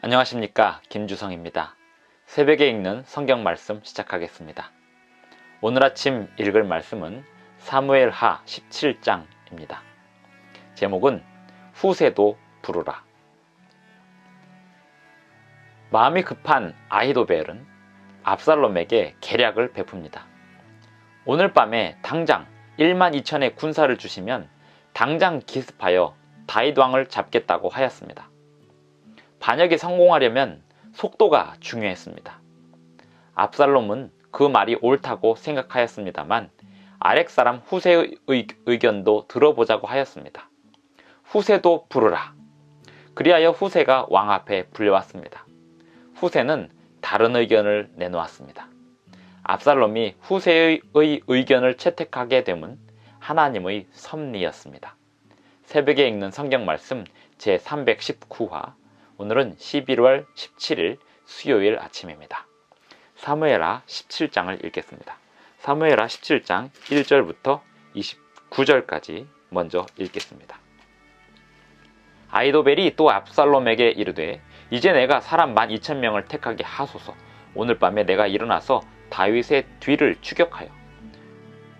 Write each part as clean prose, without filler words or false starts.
안녕하십니까, 김주성입니다. 새벽에 읽는 성경 말씀 시작하겠습니다. 오늘 아침 읽을 말씀은 사무엘하 17장입니다. 제목은 후세도 부르라. 마음이 급한 아히도벨은 압살롬에게 계략을 베풉니다. 오늘 밤에 당장 12,000의 군사를 주시면 당장 기습하여 다윗 왕을 잡겠다고 하였습니다. 반역에 성공하려면 속도가 중요했습니다. 압살롬은 그 말이 옳다고 생각하였습니다만 아렉 사람 후세의 의견도 들어보자고 하였습니다. 후세도 부르라. 그리하여 후세가 왕 앞에 불려왔습니다. 후세는 다른 의견을 내놓았습니다. 압살롬이 후세의 의견을 채택하게 됨은 하나님의 섭리였습니다. 새벽에 읽는 성경 말씀 제319화, 오늘은 11월 17일 수요일 아침입니다. 사무엘하 17장을 읽겠습니다. 사무엘하 17장 1절부터 29절까지 먼저 읽겠습니다. 아히도벨이 또 압살롬에게 이르되, 이제 내가 사람 12,000명을 택하게 하소서. 오늘 밤에 내가 일어나서 다윗의 뒤를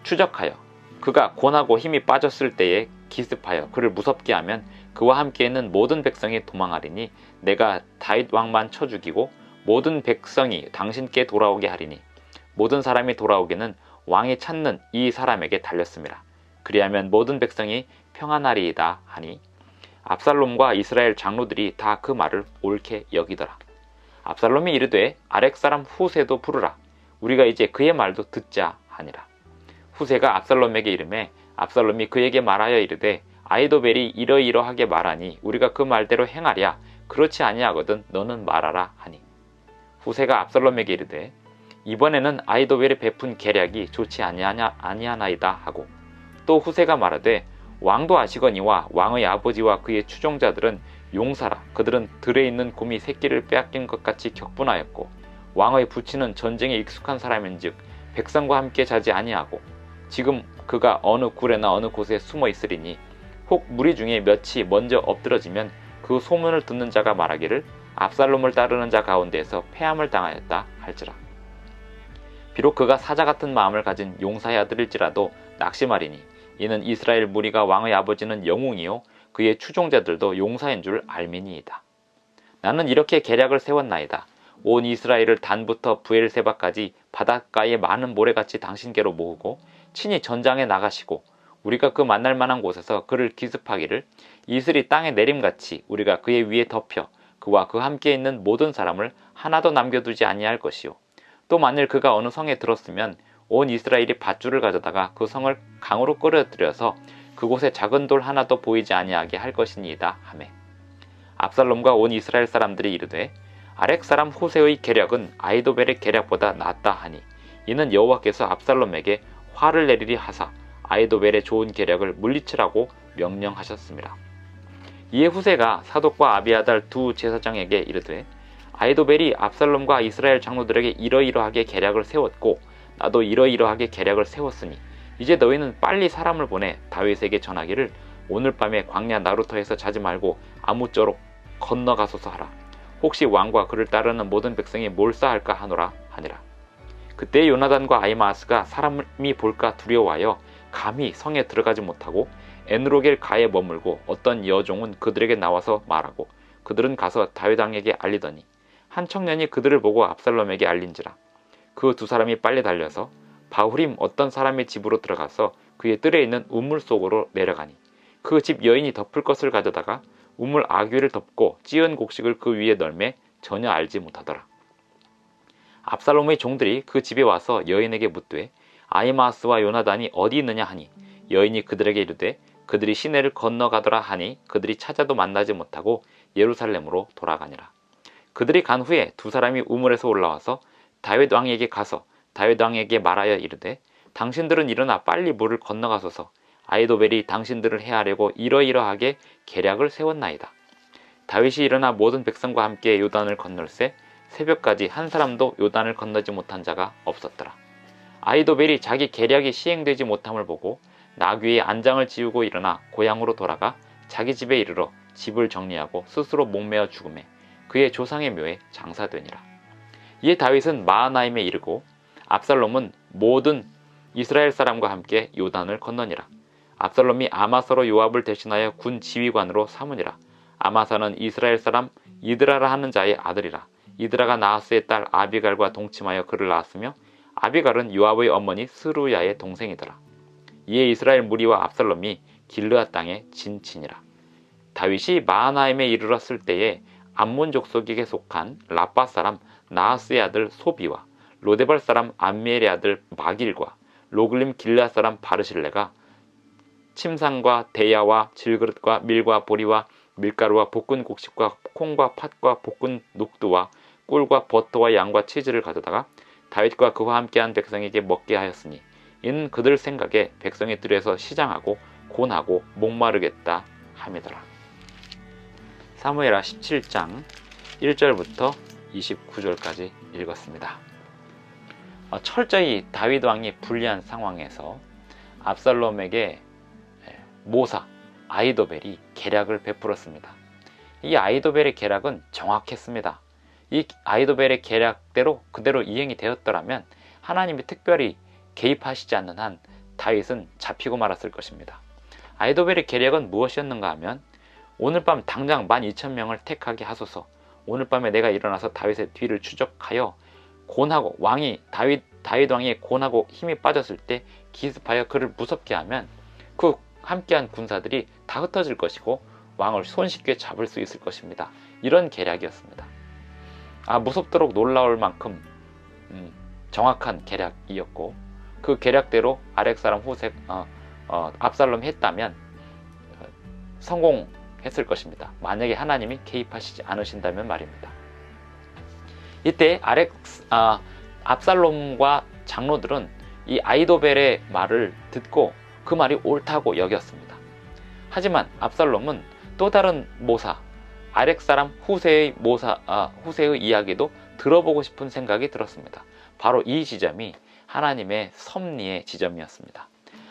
추적하여 그가 권하고 힘이 빠졌을 때에 기습하여 그를 무섭게 하면 그와 함께 있는 모든 백성이 도망하리니 내가 다윗 왕만 쳐 죽이고 모든 백성이 당신께 돌아오게 하리니 모든 사람이 돌아오기는 왕이 찾는 이 사람에게 달렸습니다. 그리하면 모든 백성이 평안하리이다 하니 압살롬과 이스라엘 장로들이 다 그 말을 옳게 여기더라. 압살롬이 이르되, 아렉 사람 후세도 부르라. 우리가 이제 그의 말도 듣자 하니라. 후세가 압살롬에게 이르매 압살롬이 그에게 말하여 이르되, 아히도벨이 이러이러하게 말하니 우리가 그 말대로 행하랴. 그렇지 아니하거든 너는 말하라 하니. 후세가 압살롬에게 이르되, 이번에는 아히도벨이 베푼 계략이 좋지 아니하나이다 하고, 또 후세가 말하되, 왕도 아시거니와 왕의 아버지와 그의 추종자들은 용사라. 그들은 들에 있는 곰이 새끼를 빼앗긴 것 같이 격분하였고 왕의 부친은 전쟁에 익숙한 사람인즉 백성과 함께 자지 아니하고 지금 그가 어느 굴에나 어느 곳에 숨어 있으리니 혹 무리 중에 몇이 먼저 엎드러지면 그 소문을 듣는 자가 말하기를 압살롬을 따르는 자 가운데에서 패함을 당하였다 할지라. 비록 그가 사자 같은 마음을 가진 용사의 아들일지라도 낙심하리니 이는 이스라엘 무리가 왕의 아버지는 영웅이요 그의 추종자들도 용사인 줄 알미니이다. 나는 이렇게 계략을 세웠나이다. 온 이스라엘을 단부터 브엘세바까지 바닷가의 많은 모래같이 당신께로 모으고 친히 전장에 나가시고 우리가 그 만날 만한 곳에서 그를 기습하기를 이슬이 땅에 내림같이 우리가 그의 위에 덮여 그와 그 함께 있는 모든 사람을 하나도 남겨두지 아니할 것이요. 또 만일 그가 어느 성에 들었으면 온 이스라엘이 밧줄을 가져다가 그 성을 강으로 끌어들여서 그곳에 작은 돌 하나도 보이지 아니하게 할 것이니이다 하매, 압살롬과 온 이스라엘 사람들이 이르되, 아렉 사람 후세의 계략은 아히도벨의 계략보다 낫다 하니 이는 여호와께서 압살롬에게 화를 내리리 하사 아히도벨의 좋은 계략을 물리치라고 명령하셨습니다. 이에 후세가 사독과 아비아달 두 제사장에게 이르되, 아히도벨이 압살롬과 이스라엘 장로들에게 이러이러하게 계략을 세웠고 나도 이러이러하게 계략을 세웠으니 이제 너희는 빨리 사람을 보내 다윗에게 전하기를 오늘 밤에 광야 나루터에서 자지 말고 아무쪼록 건너가소서 하라. 혹시 왕과 그를 따르는 모든 백성이 몰사할까 하노라 하니라. 그때 요나단과 아히마아스가 사람이 볼까 두려워하여 감히 성에 들어가지 못하고 엔로겔 가에 머물고 어떤 여종은 그들에게 나와서 말하고 그들은 가서 다윗 왕에게 알리더니 한 청년이 그들을 보고 압살롬에게 알린지라. 그 두 사람이 빨리 달려서 바후림 어떤 사람의 집으로 들어가서 그의 뜰에 있는 우물 속으로 내려가니 그 집 여인이 덮을 것을 가져다가 우물 아귀를 덮고 찌은 곡식을 그 위에 널매 전혀 알지 못하더라. 압살롬의 종들이 그 집에 와서 여인에게 묻되, 아히마아스와 요나단이 어디 있느냐 하니 여인이 그들에게 이르되, 그들이 시내를 건너가더라 하니 그들이 찾아도 만나지 못하고 예루살렘으로 돌아가니라. 그들이 간 후에 두 사람이 우물에서 올라와서 다윗 왕에게 가서 다윗 왕에게 말하여 이르되, 당신들은 일어나 빨리 물을 건너가소서. 아히도벨이 당신들을 해하려고 이러이러하게 계략을 세웠나이다. 다윗이 일어나 모든 백성과 함께 요단을 건널새 새벽까지 한 사람도 요단을 건너지 못한 자가 없었더라. 아히도벨이 자기 계략이 시행되지 못함을 보고 나귀의 안장을 지우고 일어나 고향으로 돌아가 자기 집에 이르러 집을 정리하고 스스로 목매어 죽음에 그의 조상의 묘에 장사되니라. 이에 다윗은 마하나임에 이르고 압살롬은 모든 이스라엘 사람과 함께 요단을 건너니라. 압살롬이 아마사로 요압을 대신하여 군 지휘관으로 삼으니라. 아마사는 이스라엘 사람 이드라라 하는 자의 아들이라. 이드라가 나하스의 딸 아비갈과 동침하여 그를 낳았으며 아비갈은 요압의 어머니 스루야의 동생이더라. 이에 이스라엘 무리와 압살롬이 길르앗 땅에 진치니라. 다윗이 마하나임에 이르렀을 때에 암몬 족속에게 속한 라빠 사람 나하스의 아들 소비와 로데발 사람 암미엘의 아들 마길과 로글림 길르앗 사람 바르실레가 침상과 대야와 질그릇과 밀과 보리와 밀가루와 볶은 곡식과 콩과 팥과 볶은 녹두와 꿀과 버터와 양과 치즈를 가져다가 다윗과 그와 함께한 백성에게 먹게 하였으니 이는 그들 생각에 백성의 뜰에서 시장하고 곤하고 목마르겠다 함이더라. 사무엘하 17장 1절부터 29절까지 읽었습니다. 철저히 다윗 왕이 불리한 상황에서 압살롬에게 모사 아히도벨이 계략을 베풀었습니다. 이 아히도벨의 계략은 정확했습니다. 이 아히도벨의 계략대로 그대로 이행이 되었더라면 하나님이 특별히 개입하시지 않는 한 다윗은 잡히고 말았을 것입니다. 아히도벨의 계략은 무엇이었는가 하면 오늘 밤 당장 12,000명을 택하게 하소서. 오늘 밤에 내가 일어나서 다윗의 뒤를 추적하여 곤하고 다윗 왕이 곤하고 힘이 빠졌을 때 기습하여 그를 무섭게 하면 그 함께한 군사들이 다 흩어질 것이고 왕을 손쉽게 잡을 수 있을 것입니다. 이런 계략이었습니다. 무섭도록 놀라울 만큼 정확한 계략이었고 그 계략대로 아렉 사람 압살롬이 했다면 성공했을 것입니다. 만약에 하나님이 개입하시지 않으신다면 말입니다. 이때 압살롬과 장로들은 이 아히도벨의 말을 듣고 그 말이 옳다고 여겼습니다. 하지만 압살롬은 또 다른 모사 아렉 사람 후세의 이야기도 들어보고 싶은 생각이 들었습니다. 바로 이 지점이 하나님의 섭리의 지점이었습니다.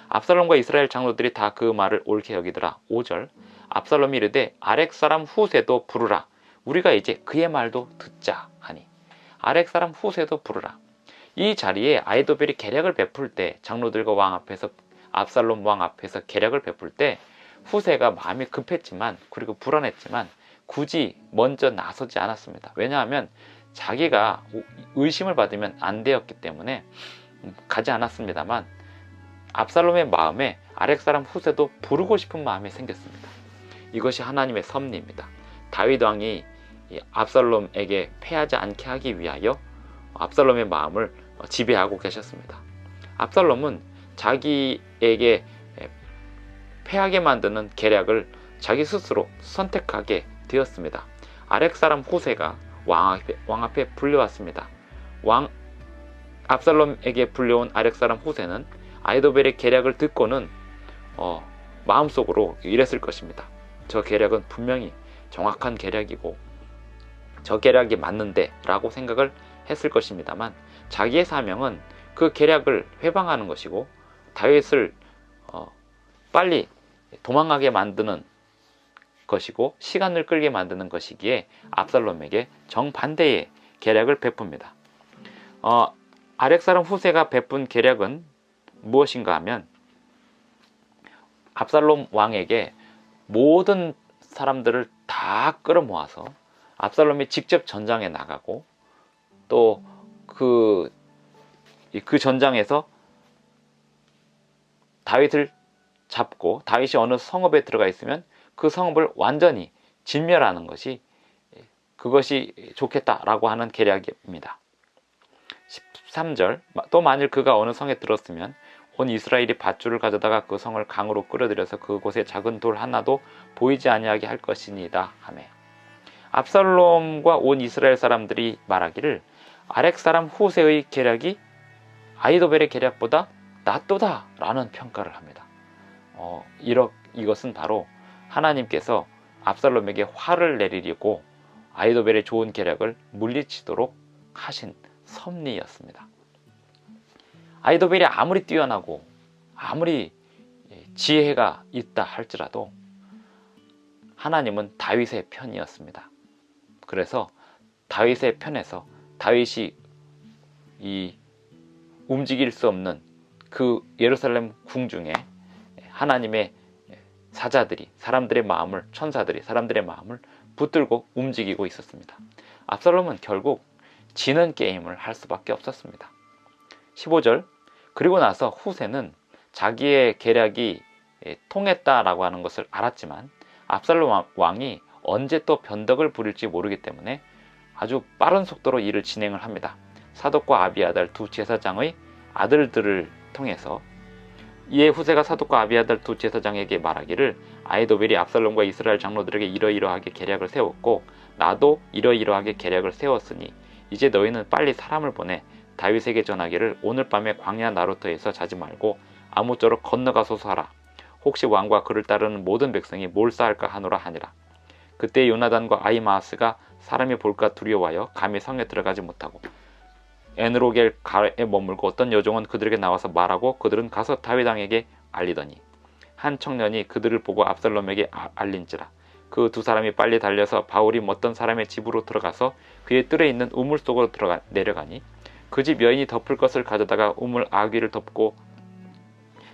압살롬과 이스라엘 장로들이 다 그 말을 옳게 여기더라. 5절 압살롬이 이르되 아렉 사람 후세도 부르라. 우리가 이제 그의 말도 듣자 하니 아렉 사람 후세도 부르라. 이 자리에 아히도벨이 계략을 베풀 때 장로들과 왕 앞에서 압살롬 왕 앞에서 계략을 베풀 때 후세가 마음이 급했지만 그리고 불안했지만 굳이 먼저 나서지 않았습니다. 왜냐하면 자기가 의심을 받으면 안 되었기 때문에 가지 않았습니다만 압살롬의 마음에 아렉 사람 후세도 부르고 싶은 마음이 생겼습니다. 이것이 하나님의 섭리입니다. 다윗 왕이 압살롬에게 패하지 않게 하기 위하여 압살롬의 마음을 지배하고 계셨습니다. 압살롬은 자기에게 패하게 만드는 계략을 자기 스스로 선택하게 되었습니다. 아렉 사람 후세가 왕 앞에 불려왔습니다. 압살롬에게 불려온 아렉 사람 후세는 아히도벨의 계략을 듣고는 마음속으로 이랬을 것입니다. 저 계략은 분명히 정확한 계략이고 저 계략이 맞는데 라고 생각을 했을 것입니다만 자기의 사명은 그 계략을 회방하는 것이고 다윗을 빨리 도망가게 만드는 것이고 시간을 끌게 만드는 것이기에 압살롬에게 정반대의 계략을 베풉니다. 아렉 사람 후세가 베푼 계략은 무엇인가 하면 압살롬 왕에게 모든 사람들을 다 끌어모아서 압살롬이 직접 전장에 나가고 또 그 전장에서 다윗을 잡고 다윗이 어느 성읍에 들어가 있으면 그 성읍을 완전히 진멸하는 그것이 좋겠다라고 하는 계략입니다. 13절 또 만일 그가 어느 성에 들었으면 온 이스라엘이 밧줄을 가져다가 그 성을 강으로 끌어들여서 그곳에 작은 돌 하나도 보이지 아니하게 할 것이니이다 하매 압살롬과 온 이스라엘 사람들이 말하기를 아렉 사람 후세의 계략이 아히도벨의 계략보다 낫도다 라는 평가를 합니다. 이것은 바로 하나님께서 압살롬에게 화를 내리려고 아히도벨의 좋은 계략을 물리치도록 하신 섭리였습니다. 아히도벨이 아무리 뛰어나고 아무리 지혜가 있다 할지라도 하나님은 다윗의 편이었습니다. 그래서 다윗의 편에서 다윗이 이 움직일 수 없는 그 예루살렘 궁중에 하나님의 사자들이 사람들의 마음을 천사들이 사람들의 마음을 붙들고 움직이고 있었습니다. 압살롬은 결국 지는 게임을 할 수밖에 없었습니다. 15절 그리고 나서 후세는 자기의 계략이 통했다라고 하는 것을 알았지만 압살롬 왕이 언제 또 변덕을 부릴지 모르기 때문에 아주 빠른 속도로 일을 진행을 합니다. 사독과 아비아달 두 제사장의 아들들을 통해서 이에 후세가 사독과 아비아달 두 제사장에게 말하기를 아히도벨이 압살롬과 이스라엘 장로들에게 이러이러하게 계략을 세웠고 나도 이러이러하게 계략을 세웠으니 이제 너희는 빨리 사람을 보내 다윗에게 전하기를 오늘 밤에 광야 나루터에서 자지 말고 아무쪼록 건너가소서 하라. 혹시 왕과 그를 따르는 모든 백성이 몰사할까 하노라 하니라. 그때 요나단과 아히마아스가 사람이 볼까 두려워하여 감히 성에 들어가지 못하고 에느로겔 가에 머물고 어떤 여종은 그들에게 나와서 말하고 그들은 가서 다윗 왕에게 알리더니 한 청년이 그들을 보고 압살롬에게 알린지라. 그 두 사람이 빨리 달려서 바울이 어떤 사람의 집으로 들어가서 그의 뜰에 있는 우물 속으로 내려가니 그 집 여인이 덮을 것을 가져다가 우물 아귀를 덮고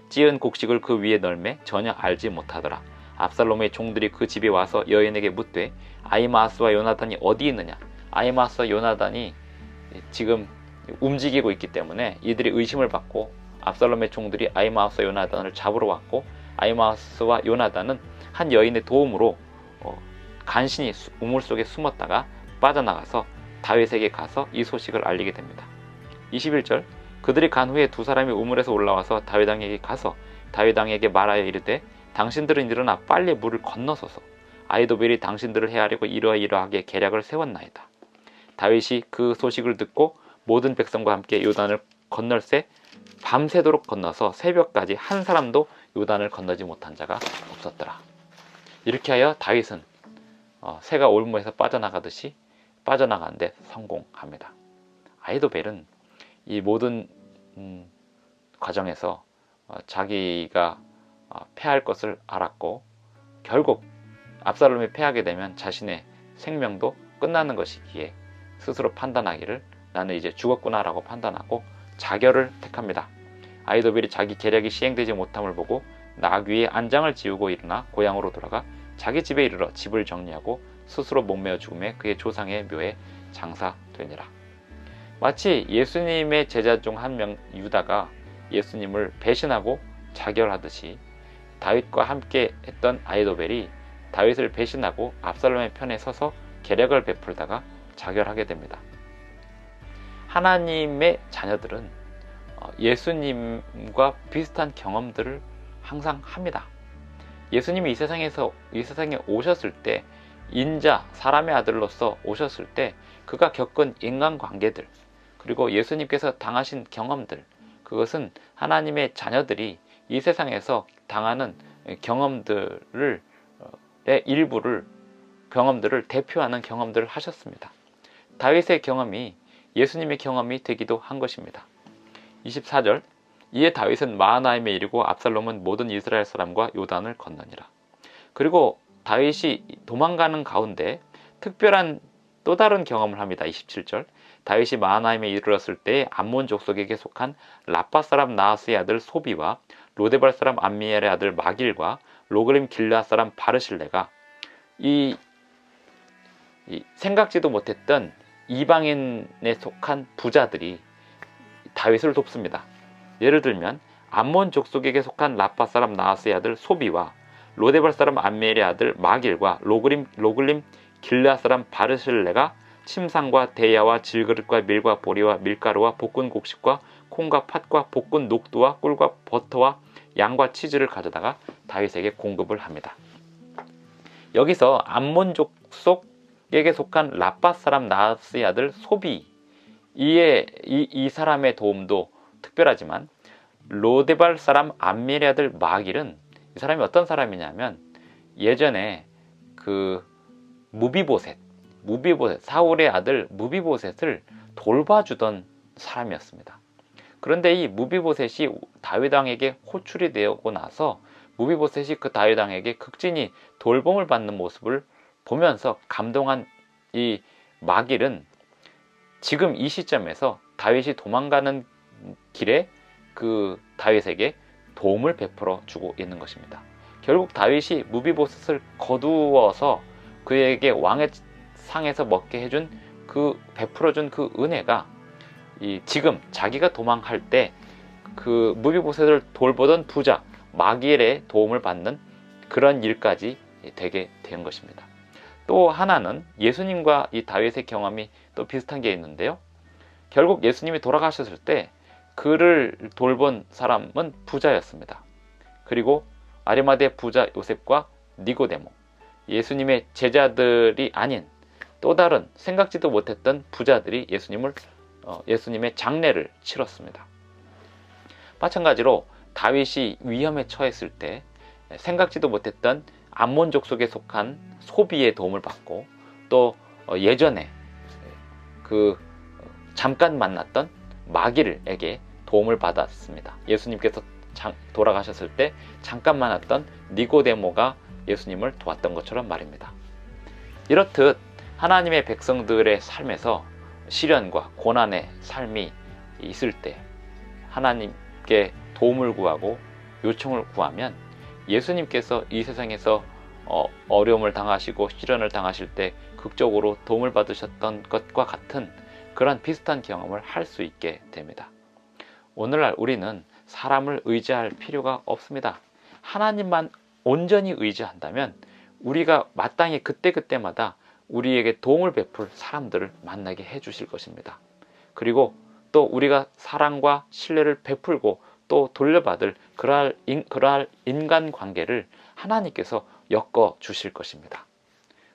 찌은 곡식을 그 위에 널매 전혀 알지 못하더라. 압살롬의 종들이 그 집에 와서 여인에게 묻되 아히마아스와 요나단이 어디 있느냐. 아히마아스와 요나단이 지금 움직이고 있기 때문에 이들이 의심을 받고 압살롬의 종들이 아히마아스와 요나단을 잡으러 왔고 아히마아스와 요나단은 한 여인의 도움으로 간신히 우물 속에 숨었다가 빠져나가서 다윗에게 가서 이 소식을 알리게 됩니다. 21절 그들이 간 후에 두 사람이 우물에서 올라와서 다윗 왕에게 가서 다윗 왕에게 말하여 이르되 당신들은 일어나 빨리 물을 건너소서. 아히도벨이 당신들을 해하려고 이러이러하게 계략을 세웠나이다. 다윗이 그 소식을 듣고 모든 백성과 함께 요단을 건널새 밤새도록 건너서 새벽까지 한 사람도 요단을 건너지 못한 자가 없었더라. 이렇게 하여 다윗은 새가 올무에서 빠져나가듯이 빠져나가는 데 성공합니다. 아히도벨은 이 모든 과정에서 자기가 패할 것을 알았고 결국 압살롬이 패하게 되면 자신의 생명도 끝나는 것이기에 스스로 판단하기를 나는 이제 죽었구나 라고 판단하고 자결을 택합니다. 아히도벨이 자기 계략이 시행되지 못함을 보고 나귀의 안장을 지우고 일어나 고향으로 돌아가 자기 집에 이르러 집을 정리하고 스스로 목매어 죽음에 그의 조상의 묘에 장사되니라. 마치 예수님의 제자 중 한 명 유다가 예수님을 배신하고 자결하듯이 다윗과 함께 했던 아히도벨이 다윗을 배신하고 압살롬의 편에 서서 계략을 베풀다가 자결하게 됩니다. 하나님의 자녀들은 예수님과 비슷한 경험들을 항상 합니다. 예수님이 이 세상에 오셨을 때 인자, 사람의 아들로서 오셨을 때 그가 겪은 인간관계들 그리고 예수님께서 당하신 경험들 그것은 하나님의 자녀들이 이 세상에서 당하는 경험들의 일부를 경험들을 대표하는 경험들을 하셨습니다. 다윗의 경험이 예수님의 경험이 되기도 한 것입니다. 24절 이에 다윗은 마하나임에 이르고 압살롬은 모든 이스라엘 사람과 요단을 건너니라. 그리고 다윗이 도망가는 가운데 특별한 또 다른 경험을 합니다. 27절 다윗이 마하나임에 이르렀을 때 암몬 족속에게 속한 라빠 사람 나하스의 아들 소비와 로데발 사람 암미엘의 아들 마길과 로그림 길르앗 사람 바르실레가 이 생각지도 못했던 이방인에 속한 부자들이 다윗을 돕습니다. 예를 들면 암몬 족속에게 속한 라파 사람 나하스의 아들 소비와 로데발 사람 암미엘의 아들 마길과 로글림 길르앗 사람 바르실레가 침상과 대야와 질그릇과 밀과 보리와 밀가루와 볶은 곡식과 콩과 팥과 볶은 녹두와 꿀과 버터와 양과 치즈를 가져다가 다윗에게 공급을 합니다. 여기서 암몬 족속에게 속한 라빠 사람 나하스의 아들 소비 이 사람의 도움도 특별하지만 로데발 사람 암미엘의 아들 마길은 이 사람이 어떤 사람이냐면 예전에 그 무비보셋 사울의 아들 무비보셋을 돌봐주던 사람이었습니다. 그런데 이 무비보셋이 다윗 왕에게 호출이 되고 나서 무비보셋이 그 다윗 왕에게 극진히 돌봄을 받는 모습을 보면서 감동한 이 마길은 지금 이 시점에서 다윗이 도망가는 길에 그 다윗에게 도움을 베풀어 주고 있는 것입니다. 결국 다윗이 무비보셋을 거두어서 그에게 왕의 상에서 먹게 해준 베풀어준 그 은혜가 지금 자기가 도망할 때 그 무비보셋을 돌보던 부자 마길의 도움을 받는 그런 일까지 되게 된 것입니다. 또 하나는 예수님과 이 다윗의 경험이 또 비슷한 게 있는데요. 결국 예수님이 돌아가셨을 때 그를 돌본 사람은 부자였습니다. 그리고 아리마대 부자 요셉과 니고데모, 예수님의 제자들이 아닌 또 다른 생각지도 못했던 부자들이 예수님의 장례를 치렀습니다. 마찬가지로 다윗이 위험에 처했을 때 생각지도 못했던 암몬족 속에 속한 소비의 도움을 받고 또 예전에 잠깐 만났던 마길에게 도움을 받았습니다. 예수님께서 돌아가셨을 때 잠깐 만났던 니고데모가 예수님을 도왔던 것처럼 말입니다. 이렇듯 하나님의 백성들의 삶에서 시련과 고난의 삶이 있을 때 하나님께 도움을 구하고 요청을 구하면 예수님께서 이 세상에서 어려움을 당하시고 시련을 당하실 때 극적으로 도움을 받으셨던 것과 같은 그런 비슷한 경험을 할 수 있게 됩니다. 오늘날 우리는 사람을 의지할 필요가 없습니다. 하나님만 온전히 의지한다면 우리가 마땅히 그때그때마다 우리에게 도움을 베풀 사람들을 만나게 해주실 것입니다. 그리고 또 우리가 사랑과 신뢰를 베풀고 또 돌려받을 그러할 인간관계를 하나님께서 엮어 주실 것입니다.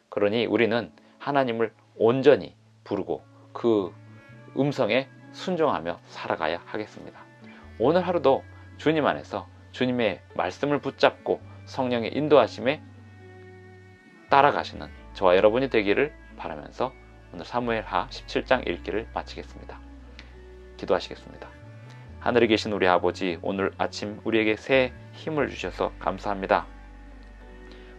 그러니 우리는 하나님을 온전히 부르고 그 음성에 순종하며 살아가야 하겠습니다. 오늘 하루도 주님 안에서 주님의 말씀을 붙잡고 성령의 인도하심에 따라가시는 저와 여러분이 되기를 바라면서 오늘 사무엘하 17장 읽기를 마치겠습니다. 기도하시겠습니다. 하늘에 계신 우리 아버지, 오늘 아침 우리에게 새 힘을 주셔서 감사합니다.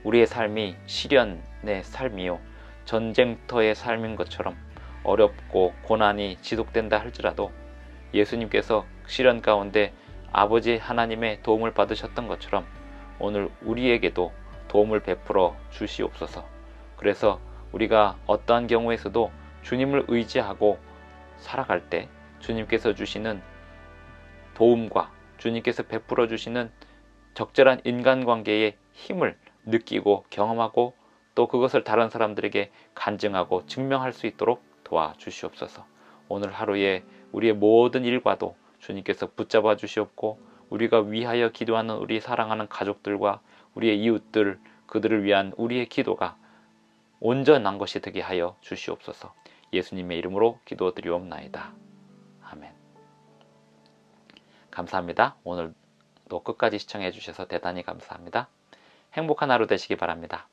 우리의 삶이 시련의 삶이요 전쟁터의 삶인 것처럼 어렵고 고난이 지속된다 할지라도 예수님께서 시련 가운데 아버지 하나님의 도움을 받으셨던 것처럼 오늘 우리에게도 도움을 베풀어 주시옵소서. 그래서 우리가 어떠한 경우에서도 주님을 의지하고 살아갈 때 주님께서 주시는 도움과 주님께서 베풀어 주시는 적절한 인간관계의 힘을 느끼고 경험하고 또 그것을 다른 사람들에게 간증하고 증명할 수 있도록 도와주시옵소서. 오늘 하루에 우리의 모든 일과도 주님께서 붙잡아 주시옵고 우리가 위하여 기도하는 우리 사랑하는 가족들과 우리의 이웃들, 그들을 위한 우리의 기도가 온전한 것이 되게 하여 주시옵소서. 예수님의 이름으로 기도드리옵나이다. 아멘. 감사합니다. 오늘도 끝까지 시청해 주셔서 대단히 감사합니다. 행복한 하루 되시기 바랍니다.